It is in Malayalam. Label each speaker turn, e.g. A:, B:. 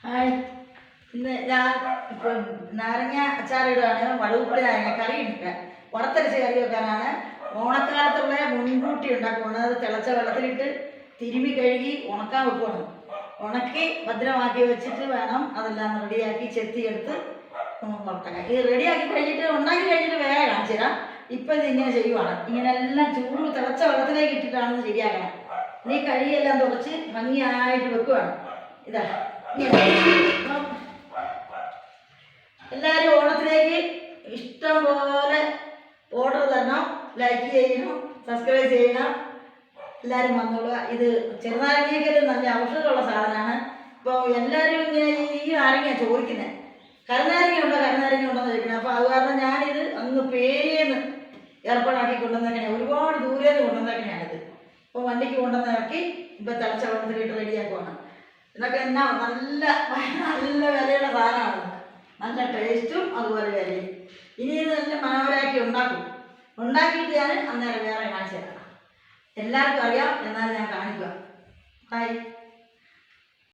A: ഹായ്, ഇന്ന് ഞാൻ ഇപ്പം നാരങ്ങ അച്ചാറിടുകയാണ്. വടുവുപ്പിളി നാരങ്ങ കറി ഉണ്ടാക്കാൻ, വറുത്തരച്ച് കറി വെക്കാനാണ്. ഓണക്കാലത്തുള്ള മുൻകൂട്ടി ഉണ്ടാക്കുവാണ്. അത് തിളച്ച വെള്ളത്തിലിട്ട് തിരുമ്മി കഴുകി ഉണക്കാൻ വെക്കുവാണ്. ഉണക്കി ഭദ്രമാക്കി വെച്ചിട്ട് വേണം അതെല്ലാം റെഡിയാക്കി ചെത്തിയെടുത്ത് വറുക്കാൻ. ഇത് റെഡിയാക്കി കഴിഞ്ഞിട്ട് ഉണ്ടാക്കി കഴിഞ്ഞിട്ട് വേഗം കാണിച്ചു തരാം. ഇപ്പം ഇതിങ്ങനെ ചെയ്യുവാണ്. ഇങ്ങനെ എല്ലാം ചൂട് തിളച്ച വെള്ളത്തിലേക്ക് ഇട്ടിട്ടാണ് ഇത് ശരിയാക്കണം. ഇനി കഴുകിയെല്ലാം തുടച്ച് ഭംഗിയായിട്ട് വെക്കുവാണ്. ഇതാ എല്ലാവരും ഓണത്തിലേക്ക് ഇഷ്ടം പോലെ ഓർഡർ തരണം, ലൈക്ക് ചെയ്യണം, സബ്സ്ക്രൈബ് ചെയ്യണം. എല്ലാവരും വന്നോളുക. ഇത് ചെറുനാരങ്ങയ്ക്കൊരു നല്ല ഔഷധമുള്ള സാധനമാണ്. ഇപ്പോൾ എല്ലാവരും ഇങ്ങനെ ഈ നാരങ്ങ ചോദിക്കുന്നത്, കരുനാരങ്ങ ഉണ്ടോ എന്ന് ചോദിക്കുന്നത്. അപ്പോൾ അത് കാരണം ഞാനിത് അങ്ങ് പേരിന്ന് ഏർപ്പാടാക്കി കൊണ്ടുവന്നേക്കണേ. ഒരുപാട് ദൂരേന്ന് കൊണ്ടുവന്നേക്കണയാണിത്. ഇപ്പോൾ വണ്ടിക്ക് കൊണ്ടുവന്നിറക്കി ഇപ്പോൾ തിളച്ച വെള്ളത്തിലിട്ട് റെഡിയാക്കുവാണ്. ഇതൊക്കെ എന്നാ നല്ല നല്ല വിലയുള്ള സാധനമാണ്. നല്ല ടേസ്റ്റും അതുപോലെ വിലയും. ഇനി ഇത് നല്ല മനോഹരമാക്കി ഉണ്ടാക്കിയിട്ട് ഞാൻ അന്നേരം വേറെ കാണിച്ചു തരാം. എല്ലാവർക്കും അറിയാം, എന്നാലും ഞാൻ കാണിക്കുക. ഹായ്.